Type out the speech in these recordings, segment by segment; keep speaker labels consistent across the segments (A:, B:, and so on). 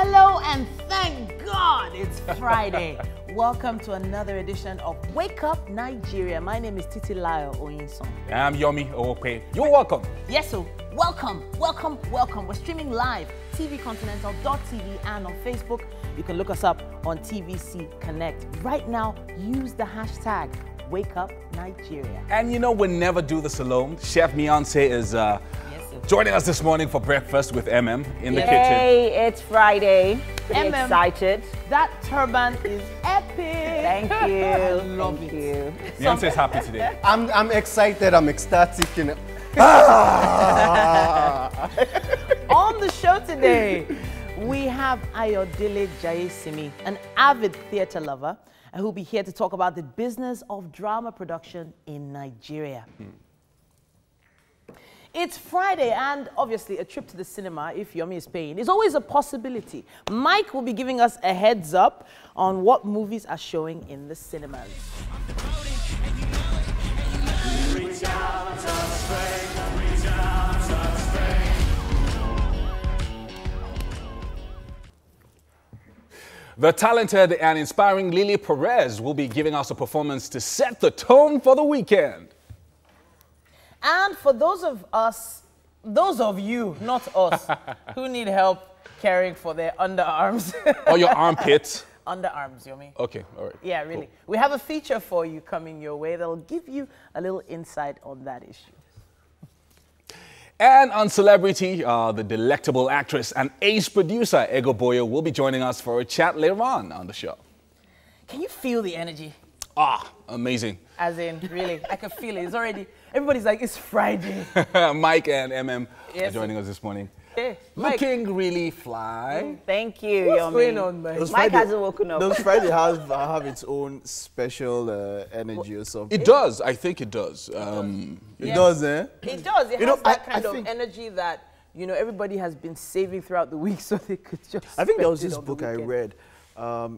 A: Hello and thank God it's Friday. Welcome to another edition of Wake Up Nigeria. My name is Titilayo Oyinson.
B: I'm Yomi Ope. You're welcome.
A: Yes, so welcome. We're streaming live, tvcontinental.tv and on Facebook. You can look us up on TVC Connect. Right now, use the hashtag Wake Up Nigeria.
B: And you know, we never do this alone. Chef Beyonce is joining us this morning for breakfast with MM in the kitchen.
C: Hey, it's Friday. Pretty excited.
A: That turban is epic.
C: Thank you.
A: I love
C: Thank
A: it.
C: you.
B: Beyonce's happy today.
D: I'm excited. I'm ecstatic. You know.
A: On the show today, we have Ayodele Jayesimi, an avid theatre lover, who'll be here to talk about the business of drama production in Nigeria. It's Friday, and obviously a trip to the cinema, if Yomi is paying, is always a possibility. Mike will be giving us a heads up on what movies are showing in the cinemas.
B: The talented and inspiring Lily Perez will be giving us a performance to set the tone for the weekend.
A: And for those of you, not us, who need help caring for their underarms.
B: Or your armpits.
A: Underarms, Yomi.
B: Okay, all right.
A: Yeah, really.
B: Cool.
A: We have a feature for you coming your way that'll give you a little insight on that issue.
B: And on Celebrity, the delectable actress and ace producer Ego Boyo will be joining us for a chat later on the show.
A: Can you feel the energy?
B: Ah, amazing.
A: As in, really, I can feel it. It's already, everybody's like, it's Friday.
B: Mike and MM are
A: Yes.
B: joining us this morning.
A: Hey, Mike.
B: Looking really fly.
C: Thank you,
A: What's
C: Yomi.
A: going on, Mike?
C: Mike hasn't woken up.
D: Those Friday have its own special energy or something.
B: It does. I think it does.
D: It does, eh?
A: It does. It
D: You
A: has
D: know,
A: that
D: I
A: kind of
D: think-
A: energy that, you know, everybody has been saving throughout the week so they could just
D: I think there was
A: spend it
D: this
A: on the
D: book I
A: weekend.
D: read.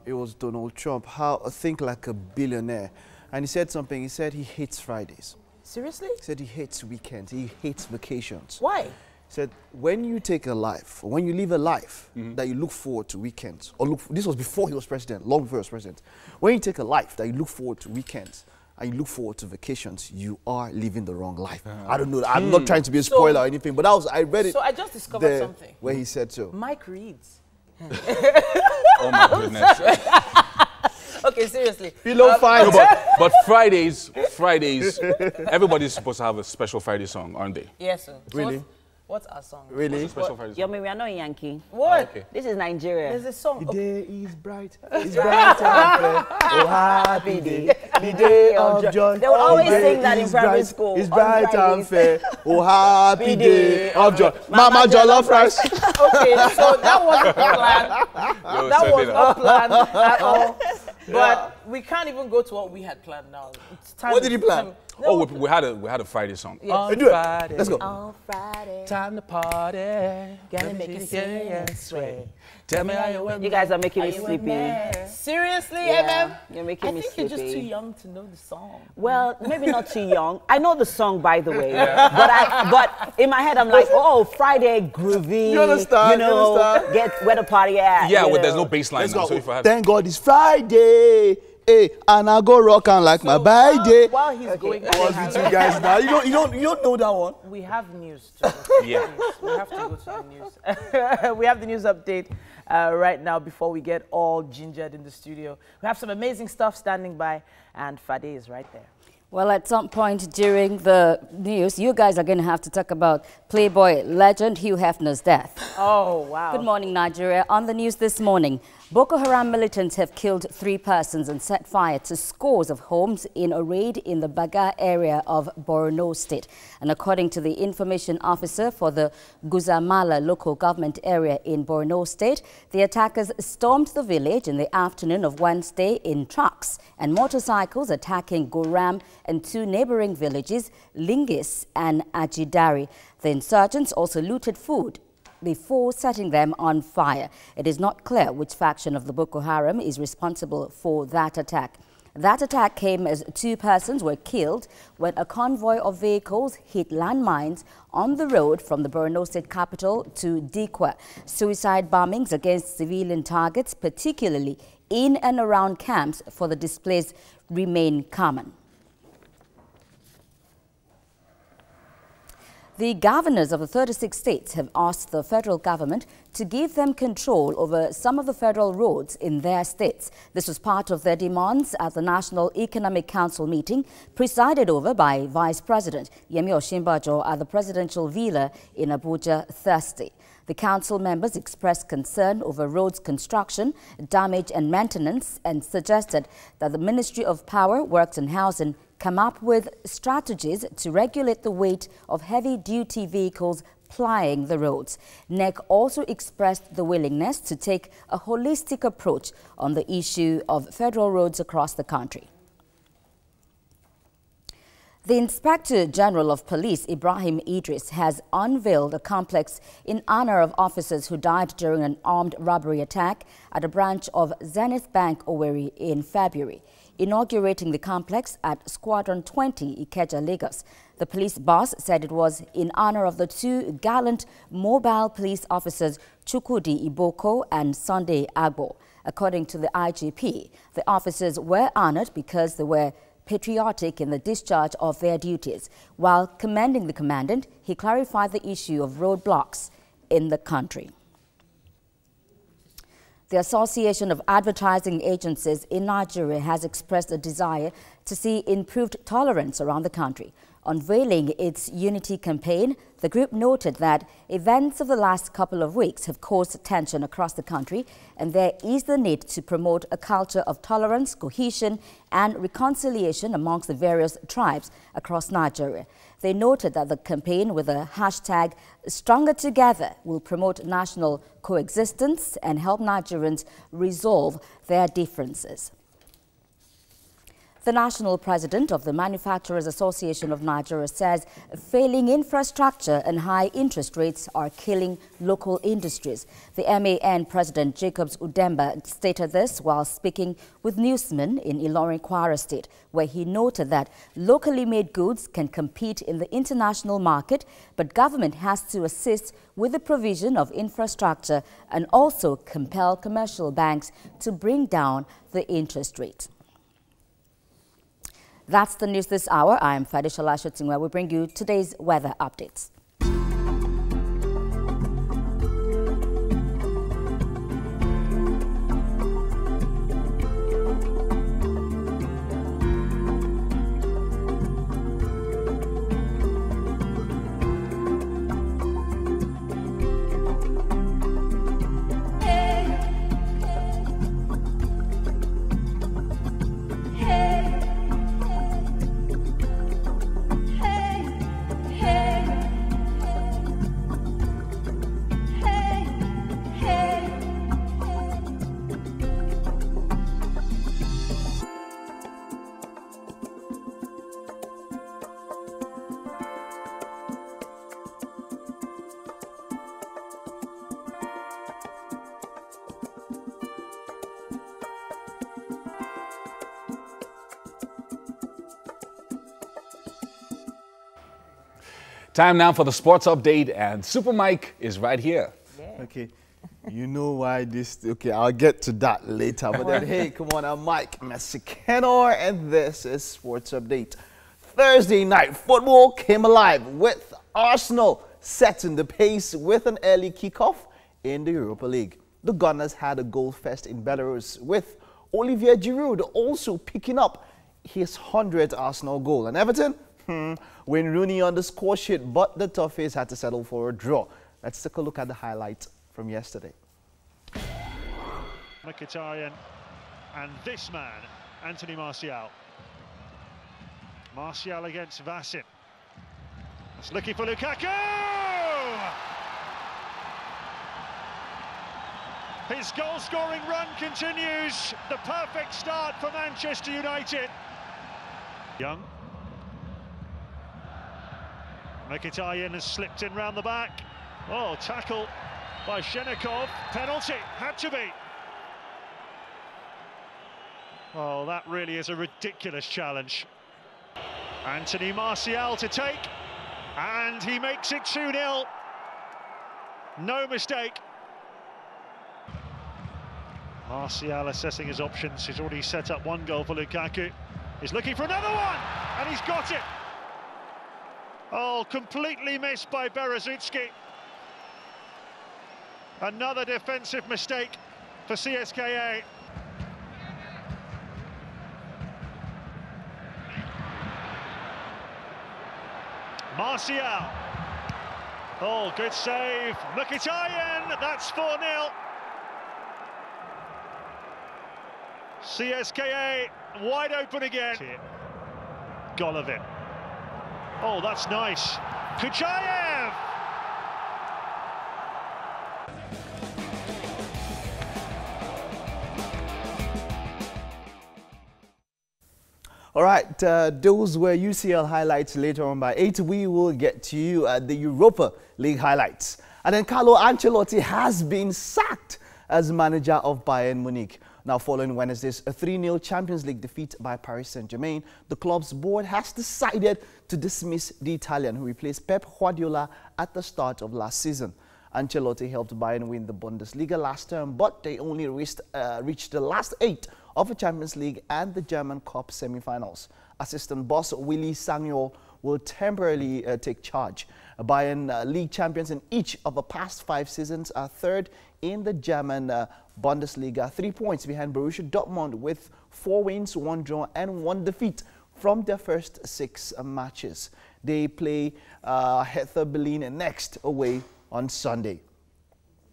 D: It was Donald Trump, How Think Like a Billionaire. And he said something. He said he hates Fridays.
A: Seriously?
D: He said he hates weekends. He hates vacations.
A: Why?
D: He said when you take a life, or when you live a life that you look forward to weekends, or this was before he was president, long before he was president. When you take a life that you look forward to weekends, and you look forward to vacations, you are living the wrong life. I don't know. I'm not trying to be a spoiler or anything, but I read it.
A: So I just discovered
D: there
A: something.
D: where he said so.
A: Mike reads.
B: Oh my goodness.
A: Okay, seriously.
D: Pillow fight.
B: No, but Fridays, everybody's supposed to have a special Friday song, aren't they?
A: Yes, sir. So
D: Really?
A: What's our song?
D: Really?
B: Special Friday song.
C: Yomi, we are not Yankee.
A: What?
B: Okay.
C: This is Nigeria.
A: There's a song.
D: The
A: Okay.
D: day is bright. It's bright and fair. Oh, happy day. The day of joy.
C: They will always
D: The day
C: sing that in
D: is
C: primary
D: bright.
C: school
D: It's
C: on
D: bright and
C: Fridays.
D: fair. Oh, happy day of joy. Mama Jollof rice.
A: Okay, so that wasn't planned.
B: Yo,
A: That
B: set
A: was
B: it
A: not
B: up.
A: planned at all. But we can't even go to what we had planned now. It's time.
D: What did you plan?
B: Oh, we had a Friday song.
A: Yes.
D: Do it. Let's go.
A: On Friday,
B: Time to party.
A: gonna make it sing and sway.
B: Tell me how you went.
C: You guys are making me
A: You a
C: sleepy.
A: man. Seriously,
C: Yeah,
A: MM?
C: you're making
A: I
C: me
A: think you're just too
C: sleepy.
A: young to know the song.
C: Well, maybe not too young. I know the song, by the way. But in my head, I'm like, oh, Friday, groovy.
D: You understand,
C: You
D: you
C: know,
D: understand.
C: get where the party at.
B: Yeah,
C: you
B: well, there's
C: know.
B: no bass line
D: Let's
B: now.
D: go.
B: So if I have
D: Thank God it's Friday. Hey, and I go rock and like my birthday.
A: While he's going
D: What's with you guys now? You don't know that one.
A: we have news too.
B: Yeah.
A: We have to go to the news. We have the news update right now before we get all gingered in the studio. We have some amazing stuff standing by, and Fade is right there.
E: Well, at some point during the news, you guys are going to have to talk about Playboy legend Hugh Hefner's death.
A: Oh, wow.
E: Good morning, Nigeria. On the news this morning, Boko Haram militants have killed 3 persons and set fire to scores of homes in a raid in the Baga area of Borno State. And according to the information officer for the Guzamala local government area in Borno State, the attackers stormed the village in the afternoon of Wednesday in trucks and motorcycles, attacking Goram and 2 neighboring villages, Lingis and Ajidari. The insurgents also looted food before setting them on fire. It is not clear which faction of the Boko Haram is responsible for that attack. That attack came as 2 persons were killed when a convoy of vehicles hit landmines on the road from the Borno State capital to Dikwa. Suicide bombings against civilian targets, particularly in and around camps for the displaced, remain common. The governors of the 36 states have asked the federal government to give them control over some of the federal roads in their states. This was part of their demands at the National Economic Council meeting presided over by Vice President Yemi Osinbajo at the presidential villa in Abuja Thursday. The council members expressed concern over roads construction, damage and maintenance and suggested that the Ministry of Power, Works and Housing come up with strategies to regulate the weight of heavy-duty vehicles plying the roads. NEC also expressed the willingness to take a holistic approach on the issue of federal roads across the country. The Inspector General of Police, Ibrahim Idris, has unveiled a complex in honor of officers who died during an armed robbery attack at a branch of Zenith Bank, Owerri, in February. Inaugurating the complex at Squadron 20, Ikeja, Lagos, the police boss said it was in honor of the 2 gallant mobile police officers, Chukwudi Iboko and Sunday Agbo. According to the IGP, the officers were honored because they were patriotic in the discharge of their duties. While commending the commandant, he clarified the issue of roadblocks in the country. The Association of Advertising Agencies in Nigeria has expressed a desire to see improved tolerance around the country. Unveiling its Unity campaign, the group noted that events of the last couple of weeks have caused tension across the country, and there is the need to promote a culture of tolerance, cohesion, and reconciliation amongst the various tribes across Nigeria. They noted that the campaign with the hashtag Stronger Together will promote national coexistence and help Nigerians resolve their differences. The national president of the Manufacturers Association of Nigeria says failing infrastructure and high interest rates are killing local industries. The MAN president Jacobs Udemba stated this while speaking with newsmen in Ilorin, Kwara State, where he noted that locally made goods can compete in the international market, but government has to assist with the provision of infrastructure and also compel commercial banks to bring down the interest rate. That's the news this hour. I'm Fadishola Shotingwe. We bring you today's weather updates.
B: Time now for the sports update, and Super Mike is right here.
D: Yeah. Okay, you know why this, okay, I'll get to that later, but then, hey, come on, I'm Mike Messicanor, and this is Sports Update. Thursday night football came alive with Arsenal setting the pace with an early kickoff in the Europa League. The Gunners had a goal fest in Belarus with Olivier Giroud also picking up his 100th Arsenal goal. And Everton, Wayne Rooney on the score sheet, but the Toffees had to settle for a draw. Let's take a look at the highlights from yesterday.
F: Mkhitaryan and this man, Anthony Martial. Martial against Vasin. It's looking for Lukaku! His goal-scoring run continues. The perfect start for Manchester United. Young. Mkhitaryan has slipped in round the back. Oh, tackle by Shenikov. Penalty, had to be. Oh, that really is a ridiculous challenge. Anthony Martial to take, and he makes it 2-0. No mistake. Martial assessing his options. He's already set up one goal for Lukaku. He's looking for another one, and he's got it. Oh, completely missed by Berezutski. Another defensive mistake for CSKA. Martial. Oh, good save. Mkhitaryan, that's 4-0. CSKA wide open again. Golovin. Oh, that's nice. Kuchayev.
D: All right, those were UCL highlights. Later on by 8, we will get to you at the Europa League highlights. And then Carlo Ancelotti has been sacked as manager of Bayern Munich. Now, following Wednesday's 3-0 Champions League defeat by Paris Saint-Germain, the club's board has decided to dismiss the Italian who replaced Pep Guardiola at the start of last season. Ancelotti helped Bayern win the Bundesliga last term, but they only reached the last 8 of the Champions League and the German Cup semi-finals. Assistant boss Willy Sagnol will temporarily take charge. Bayern, league champions in each of the past 5 seasons, are third in the German Bundesliga, 3 points behind Borussia Dortmund with 4 wins, 1 draw and 1 defeat from their first 6 matches. They play Hertha Berlin next away on Sunday.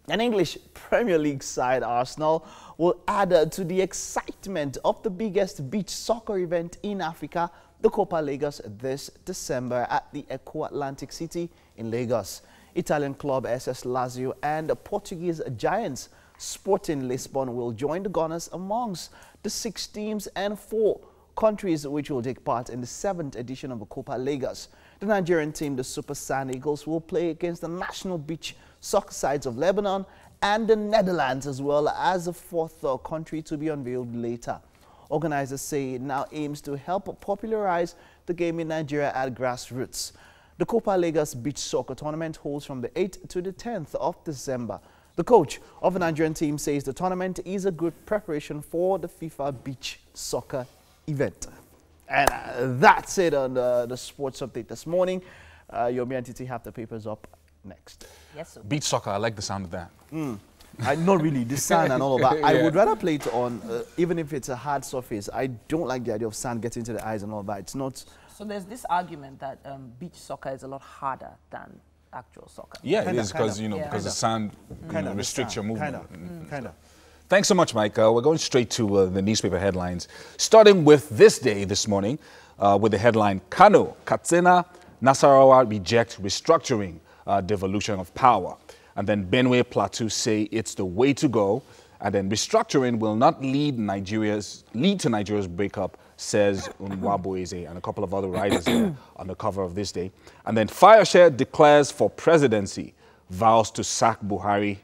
D: An English Premier League side, Arsenal, will add to the excitement of the biggest beach soccer event in Africa, the Copa Lagos, this December at the Eco Atlantic City in Lagos. Italian club SS Lazio and Portuguese giants Sporting Lisbon will join the Gunners amongst the 6 teams and 4 countries which will take part in the 7th edition of the Copa Lagos. The Nigerian team, the Super Sand Eagles, will play against the national beach soccer sides of Lebanon and the Netherlands, as well as a 4th country to be unveiled later. Organizers say it now aims to help popularize the game in Nigeria at grassroots. The Copa Lagos Beach Soccer Tournament holds from the 8th to the 10th of December. The coach of the Nigerian team says the tournament is a good preparation for the FIFA Beach Soccer event. And that's it on the sports update this morning. Yomi and Titi have the papers up next.
E: Yes, sir.
B: Beach soccer, I like the sound of that.
D: Not really, the sand and all of that. Yeah. I would rather play it on, even if it's a hard surface. I don't like the idea of sand getting into the eyes and all that. It's not.
A: So there's this argument that beach soccer is a lot harder than actual soccer.
B: Yeah, it is because, because the sand restricts your movement.
D: Kind of.
B: Thanks so much, Mike. We're going straight to the newspaper headlines, starting with this morning, with the headline, Kano, Katsina, Nasarawa reject restructuring, devolution of power. And then Benue Plateau say it's the way to go. And then restructuring will not lead to Nigeria's breakup, says Unwabueze, and a couple of other writers there on the cover of this day. And then Fireshare declares for presidency, vows to sack Buhari.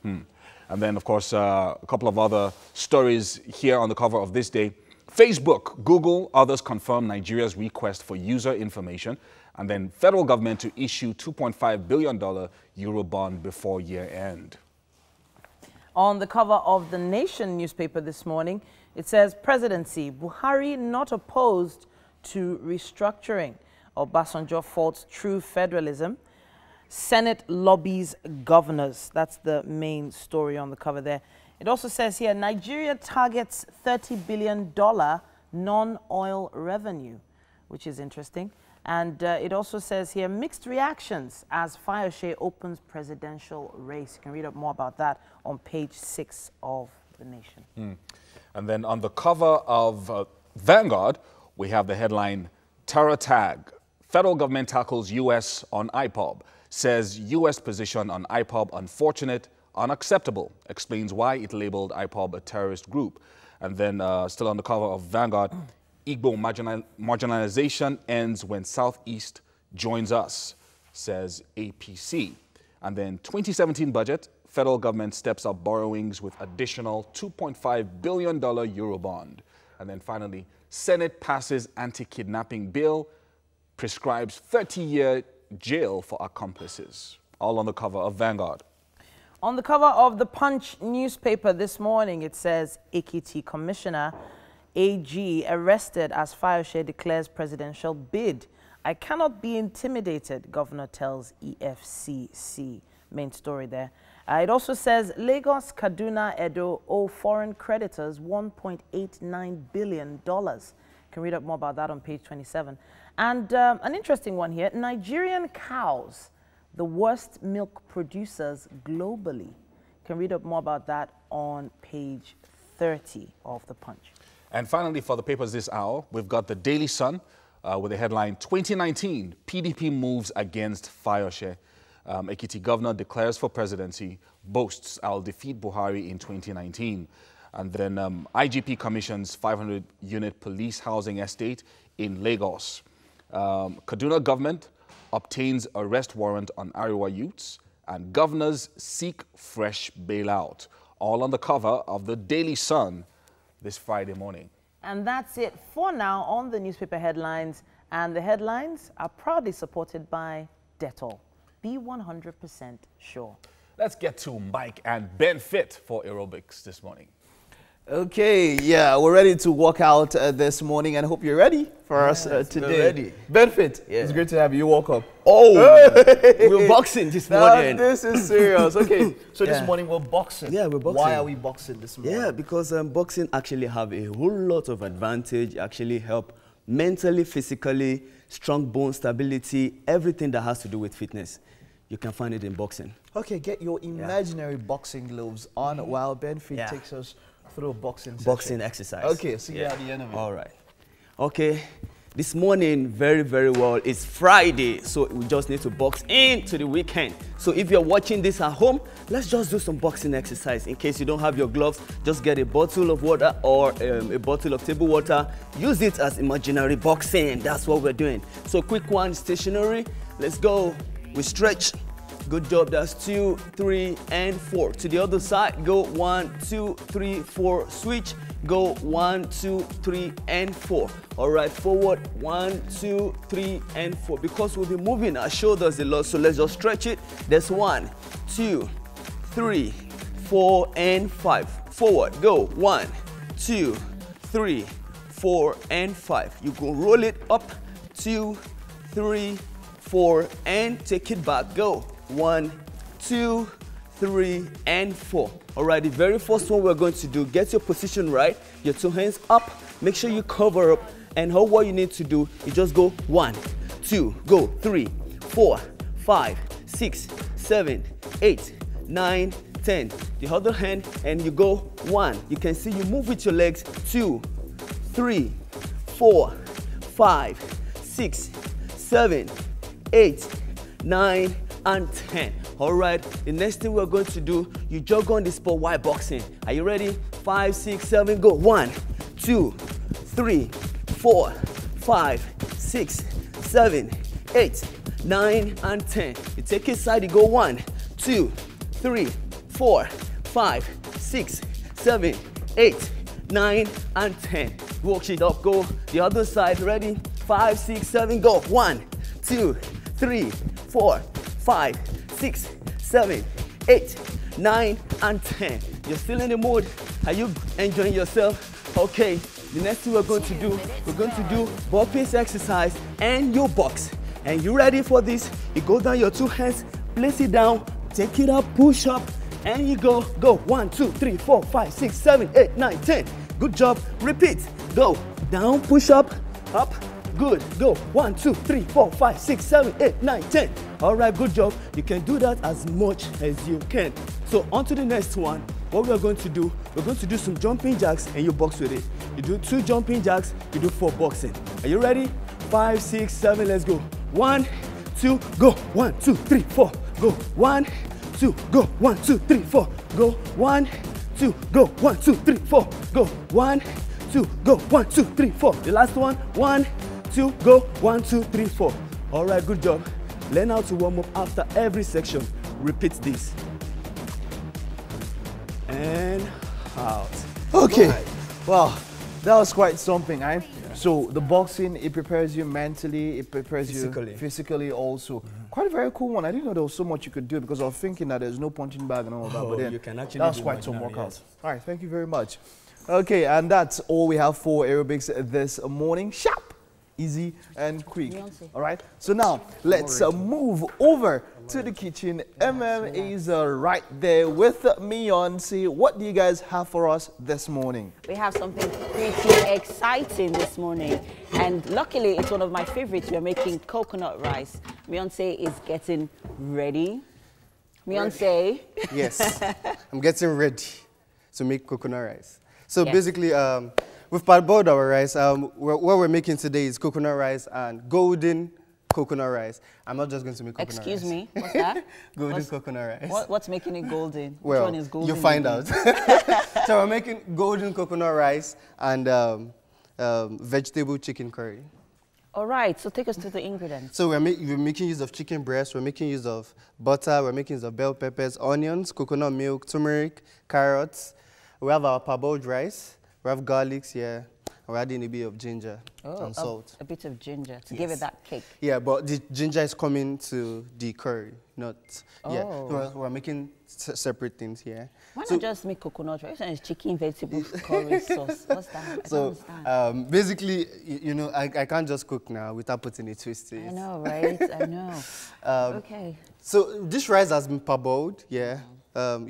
B: And then, of course, a couple of other stories here on the cover of this day. Facebook, Google, others confirm Nigeria's request for user information. And then federal government to issue $2.5 billion Eurobond before year end.
A: On the cover of The Nation newspaper this morning, it says, Presidency, Buhari not opposed to restructuring. Obasanjo faults true federalism. Senate lobbies governors. That's the main story on the cover there. It also says here, Nigeria targets $30 billion non-oil revenue, which is interesting. And it also says here, mixed reactions as Fireshare opens presidential race. You can read up more about that on page 6 of The Nation.
B: And then on the cover of Vanguard, we have the headline, Terror Tag. Federal government tackles U.S. on IPOB. Says U.S. position on IPOB unfortunate, unacceptable. Explains why it labeled IPOB a terrorist group. And then still on the cover of Vanguard, Igbo marginalization ends when Southeast joins us, says APC. And then 2017 budget, federal government steps up borrowings with additional $2.5 billion Eurobond. And then finally, Senate passes anti-kidnapping bill, prescribes 30-year jail for accomplices. All on the cover of Vanguard.
A: On the cover of the Punch newspaper this morning, it says Ekiti Commissioner AG arrested as Fayose declares presidential bid. I cannot be intimidated, Governor tells EFCC. Main story there. It also says Lagos, Kaduna, Edo owe foreign creditors $1.89 billion. Can read up more about that on page 27. And an interesting one here, Nigerian cows, the worst milk producers globally. Can read up more about that on page 30 of the Punch.
B: And finally, for the papers this hour, we've got the Daily Sun with the headline, 2019, PDP moves against Fayose. Ekiti governor declares for presidency, boasts I'll defeat Buhari in 2019. And then IGP commissions 500-unit police housing estate in Lagos. Kaduna government obtains arrest warrant on Ariwa youths, and governors seek fresh bailout. All on the cover of the Daily Sun this Friday morning.
A: And that's it for now on the newspaper headlines. And the headlines are proudly supported by Dettol. Be 100% sure.
B: Let's get to Mike and Ben Fit for aerobics this morning.
D: Okay, yeah, we're ready to walk out this morning, and I hope you're ready for us today.
G: We're ready.
D: Benefit,
G: Yeah.
D: it's great to have you. Welcome.
G: Oh, we're boxing this morning.
D: This is serious. Okay, so this
G: Yeah.
D: morning we're boxing.
G: Yeah, we're boxing.
D: Why are we boxing this morning?
G: Yeah, because boxing actually have a whole lot of advantage. Actually help mentally, physically, strong bone stability, everything that has to do with fitness. You can find it in boxing.
D: Okay, get your imaginary boxing gloves on while Benefit
G: Yeah.
D: takes us through a boxing session.
G: Boxing exercise.
D: Okay, see you at the end of it.
G: All right. Okay. This morning, very, very well, it's Friday, so we just need to box into the weekend. So if you're watching this at home, let's just do some boxing exercise. In case you don't have your gloves, just get a bottle of water or a bottle of table water. Use it as imaginary boxing. That's what we're doing. So quick one, stationary. Let's go. We stretch. Good job. That's 2, 3, and 4. To the other side, go 1, 2, 3, 4. Switch. Go 1, 2, 3, and 4. All right, forward 1, 2, 3, and 4. Because we'll be moving our shoulders a lot, so let's just stretch it. That's 1, 2, 3, 4, and 5. Forward. Go 1, 2, 3, 4, and 5. You can roll it up. 2, 3, 4, and take it back. Go 1, 2, 3, and 4. All right, the very first one we're going to do, get your position right, your 2 hands up, make sure you cover up, and what you need to do is just go 1, 2, go 3, 4, 5, 6, 7, 8, 9, 10. The other hand, and you go 1. You can see you move with your legs. 2, 3, 4, 5, 6, 7, 8, 9, and 10. All right, the next thing we're going to do, you jog on the spot while boxing. Are you ready? 5, 6, 7, go. 1, 2, 3, 4, 5, 6, 7, 8, 9, and 10. You take it side, you go 1, 2, 3, 4, 5, 6, 7, 8, 9, and 10. Walk it up, go the other side. Ready? 5, 6, 7, go. 1, 2, 3, 4, 5, 6, 7, 8, 9, and 10. You're still in the mood. Are you enjoying yourself? Okay, the next thing we're going to do ball pace exercise and your box. And you ready for this? You go down your 2 hands, place it down, take it up, push up, and you go. 1, 2, 3, 4, 5, 6, 7, 8, 9, 10. Good job. Repeat. Go down, push up, up. Good. Go 1, 2, 3, 4, 5, 6, 7, 8, 9, 10. All right, good job. You can do that as much as you can. So on to the next one. What we're going to do, we're going to do some jumping jacks and you box with it. You do 2 jumping jacks, you do 4 boxing. Are you ready? 5, 6, 7, let's go. 1, 2, go. 1, 2, 3, 4. Go. 1, 2, go. 1, 2, 3, 4. Go. 1, 2, go. 1, 2, 3, 4. Go. 1, 2, go. 1, 2, 3, 4. The last one. 1, 2, go. 1, 2, 3, 4. All right, good job. Learn how to warm up after every section. Repeat this. And out.
D: Okay.
G: Right.
D: Wow. That was quite something, eh? Yeah. So the boxing, it prepares you mentally, it prepares you physically also. Quite a very cool one. I didn't know there was so much you could do because I was thinking that there's no punching bag and all that. But then
G: you can actually
D: that's quite some workout. All right, thank you very much. Okay, and that's all we have for aerobics this morning. Sharp, easy, and quick. All right. So now let's move over to the kitchen. Is right there with Beyonce. What do you guys have for us this morning?
C: We have something pretty exciting this morning, and luckily it's one of my favorites. We're making coconut rice. Beyonce is getting ready. Beyonce.
H: Yes, I'm getting ready to make coconut rice. So basically, we've parboiled our rice. What we're making today is coconut rice and golden coconut rice. I'm not just going to make coconut rice.
C: Excuse me, what's that?
H: Golden coconut rice.
C: What's making it golden?
H: Well,
C: which one is golden?
H: You'll find out. So we're making golden coconut rice and vegetable chicken curry.
C: All right, so take us through the ingredients.
H: So we're making use of chicken breast, we're making use of butter, we're making use of bell peppers, onions, coconut milk, turmeric, carrots. We have our parboiled rice, we have garlics here, we're adding a bit of ginger and salt.
C: A bit of ginger to give it that kick.
H: Yeah, but the ginger is coming to the curry, not, yeah. We're making separate things here.
C: Why not just make coconut rice and chicken vegetable curry sauce? What's that? I don't understand.
H: Basically, you know, I can't just cook now without putting a twist to it.
C: I know, right? I know. Okay.
H: So this rice has been parboiled, yeah.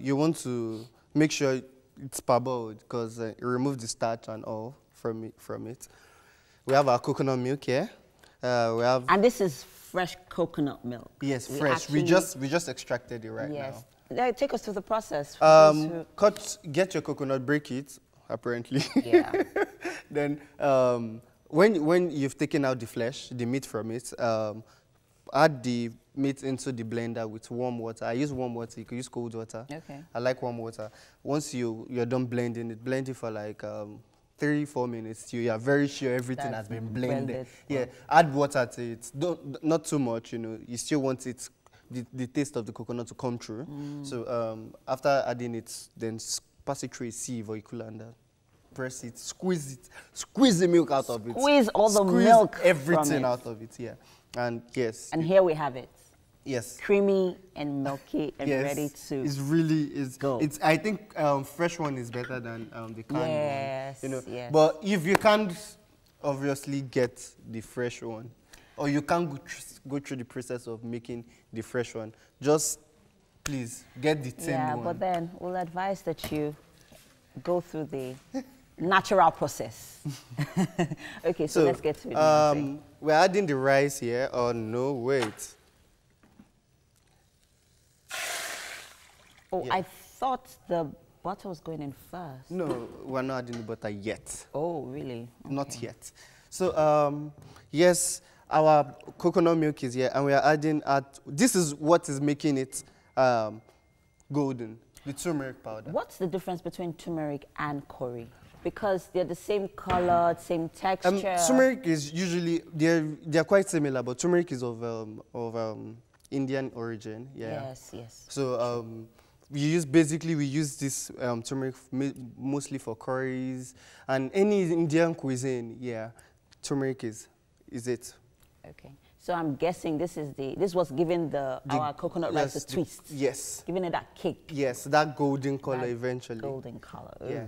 H: You want to make sure it's parboiled because you remove the starch and all from it. We have our coconut milk here.
C: And this is fresh coconut milk.
H: Yes, fresh. We just extracted it right now.
C: Yes. Take us through the process.
H: Get your coconut, break it, apparently.
C: Yeah.
H: Then when you've taken out the flesh, the meat from it, add the meat into the blender with warm water. I use warm water. You can use cold water. Okay. I like warm water. Once you're done blending it, blend it for like 3-4 minutes till you are very sure everything has been blended. Yeah. Add water to it. Not too much. You know, you still want it. The taste of the coconut to come through. So after adding it, then pass it through a sieve or a colander. Press it, squeeze the milk out of it.
C: Squeeze all the milk
H: everything out of it, yeah. And yes.
C: And here we have it.
H: Yes.
C: Creamy and milky and ready to
H: It's really
C: go.
H: I think fresh one is better than the canned one. You know.
C: Yes.
H: But if you can't obviously get the fresh one, or you can't go through the process of making the fresh one, just please get the tinned one.
C: Yeah, but then we'll advise that you go through the natural process. Okay, so let's get to it.
H: We're adding the rice here. Oh no, wait.
C: Oh, I thought the butter was going in first.
H: No, we're not adding the butter yet.
C: Oh, really? Okay.
H: Not yet. So, yes, our coconut milk is here, and we are adding, this is what is making it golden, the turmeric powder.
C: What's the difference between turmeric and curry? Because they're the same color, same texture.
H: Turmeric is usually, they're quite similar, but turmeric is of Indian origin. Yeah.
C: Yes, yes.
H: So we use this turmeric mostly for curries and any Indian cuisine. Yeah, turmeric is it.
C: Okay. So I'm guessing this was giving our coconut rice a twist.
H: Yes.
C: Giving it that kick.
H: Yes, that golden color eventually.
C: Golden color. Ooh.
H: Yeah.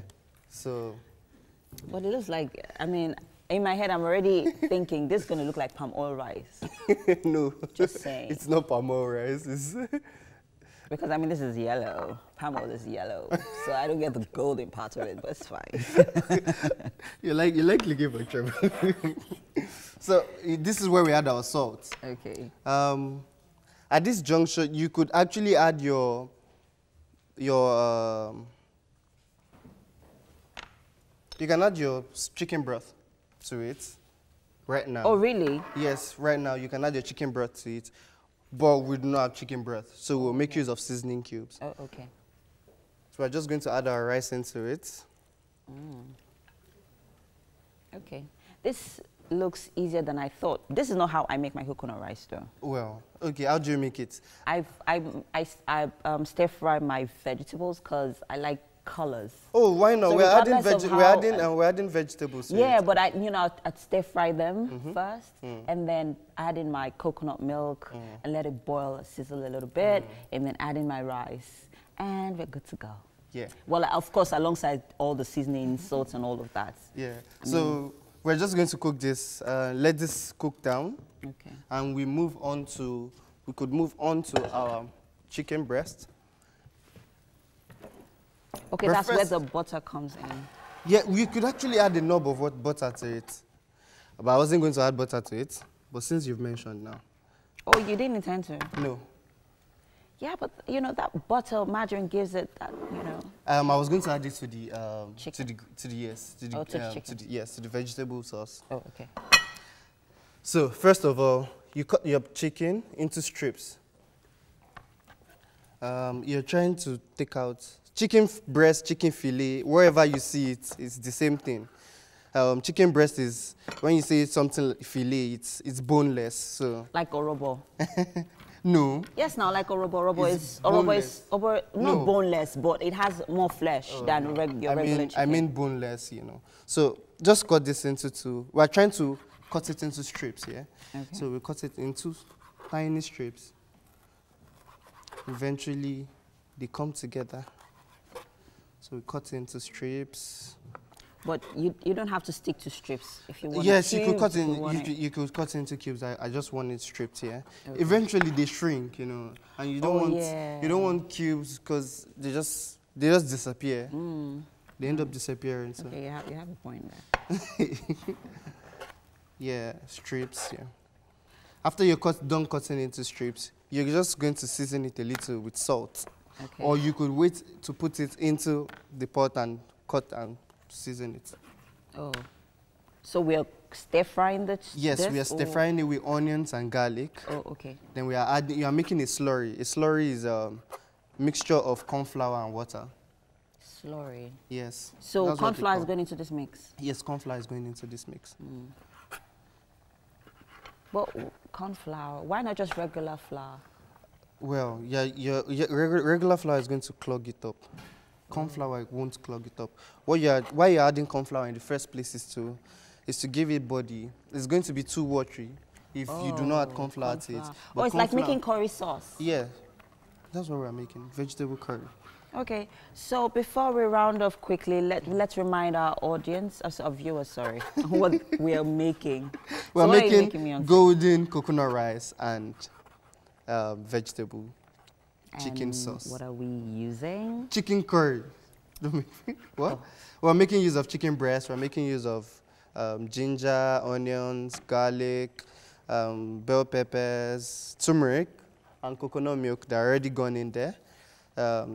H: So.
C: But it looks like, I mean, in my head, I'm already thinking this is going to look like palm oil rice.
H: No.
C: Just saying.
H: It's not palm oil rice.
C: Because, I mean, this is yellow. Palm oil is yellow. So I don't get the golden part of it, but it's fine.
H: you like looking for trouble. So this is where we add our salt.
C: Okay.
H: At this juncture, you could actually add your you can add your chicken broth to it right now.
C: Oh, really?
H: Yes, right now you can add your chicken broth to it, but we do not have chicken broth, so we'll make use of seasoning cubes.
C: Oh, okay.
H: So we're just going to add our rice into it.
C: Okay. This looks easier than I thought. This is not how I make my coconut rice, though.
H: Well, okay, how do you make it?
C: I stir fry my vegetables because I like colors.
H: Oh, why not?
C: So
H: we're adding
C: regardless of
H: we're adding vegetables. To
C: yeah,
H: it.
C: but I'd stir fry them first, and then add in my coconut milk and let it boil, sizzle a little bit, and then add in my rice, and we're good to go.
H: Yeah.
C: Well, of course, alongside all the seasonings, salt, and all of that.
H: Yeah. So we're just going to cook this. Let this cook down.
C: Okay.
H: And we could move on to our chicken breast.
C: Okay, that's where the butter comes in.
H: Yeah, we could actually add a knob of what butter to it. But I wasn't going to add butter to it. But since you've mentioned now.
C: Oh, you didn't intend to?
H: No.
C: Yeah, but that butter margarine gives it that,
H: I was going to add it to the
C: chicken.
H: to the vegetable sauce.
C: Oh, okay.
H: So first of all, you cut your chicken into strips. You're trying to take out chicken breast, chicken fillet, wherever you see it, it's the same thing. Chicken breast is, when you say something like fillet, it's boneless. So
C: like orobo.
H: No.
C: Yes, now like orobo is not boneless, but it has more flesh than your regular chicken.
H: I mean boneless, So just cut this into two. We're trying to cut it into strips, yeah? Okay. So we cut it into tiny strips. Eventually, they come together. So we cut it into strips.
C: But you don't have to stick to strips if you want.
H: Yes, you could cut in. You could cut into cubes. I just want it stripped here. Okay. Eventually, they shrink, and you don't want cubes because they just disappear. They end up disappearing. So.
C: Okay, you have a point there.
H: Yeah, strips. Yeah. After you're done cutting into strips, you're just going to season it a little with salt. Okay. Or you could wait to put it into the pot and cut and season it. Oh.
C: So we are stir frying the
H: Yes, we are stir frying it with onions and garlic.
C: Oh, okay.
H: Then we are adding, you are making a slurry. A slurry is a mixture of corn flour and water.
C: Slurry?
H: Yes.
C: So corn flour is going into this mix?
H: Yes, corn flour is going into this mix.
C: But corn flour, why not just regular flour?
H: Well, regular flour is going to clog it up. Corn flour won't clog it up. Why you're adding corn flour in the first place is to give it body. It's going to be too watery if you do not add corn flour to it.
C: Oh, it's like making curry sauce.
H: Yeah, that's what we're making, vegetable curry.
C: Okay, so before we round off quickly, let's remind our audience, our viewers, sorry, what we are making.
H: We're making golden coconut rice and vegetable chicken sauce.
C: What are we using?
H: Chicken curry. What? Oh. We're making use of chicken breast. We're making use of ginger, onions, garlic, bell peppers, turmeric, and coconut milk that are already gone in there.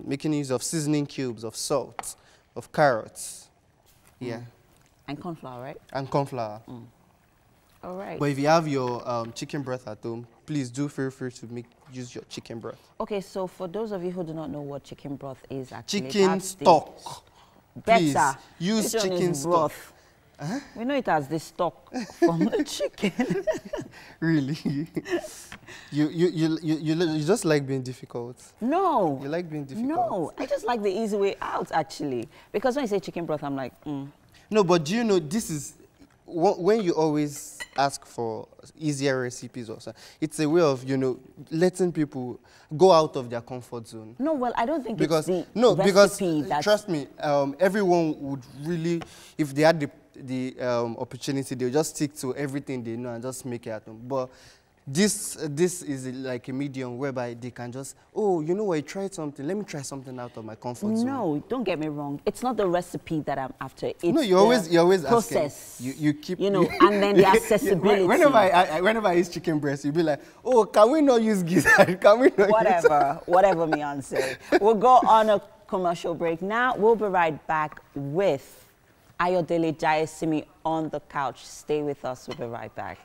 H: Making use of seasoning cubes, of salt, of carrots. Yeah.
C: And corn flour, right?
H: And corn flour.
C: All right.
H: But if you have your chicken broth at home, please do feel free to use your chicken broth. Okay,
C: so for those of you who do not know what chicken broth is, actually,
H: chicken stock. Please
C: better
H: use chicken stock.
C: We know it as the stock from the chicken.
H: Really? You just like being difficult.
C: No.
H: You like being difficult.
C: No, I just like the easy way out, actually. Because when you say chicken broth, I'm like,
H: No, but do you know this is when you always ask for easier recipes or something, it's a way of, letting people go out of their comfort zone.
C: No, well, I don't think because, it's
H: the
C: recipe
H: because trust me, everyone would really, if they had the opportunity, they'll just stick to everything they know and just make it happen. But this is like a medium whereby they can just, you know what, I tried something, let me try something out of my comfort zone.
C: No, don't get me wrong. It's not the recipe that I'm after. It's
H: you're always
C: process.
H: Asking. You keep,
C: and then the accessibility.
H: Whenever I eat chicken breast, you'll be like, can we not use gizzard? Can we not
C: whatever me answer. We'll go on a commercial break now. We'll be right back with Ayodele Jayasimi on the couch. Stay with us. We'll be right back.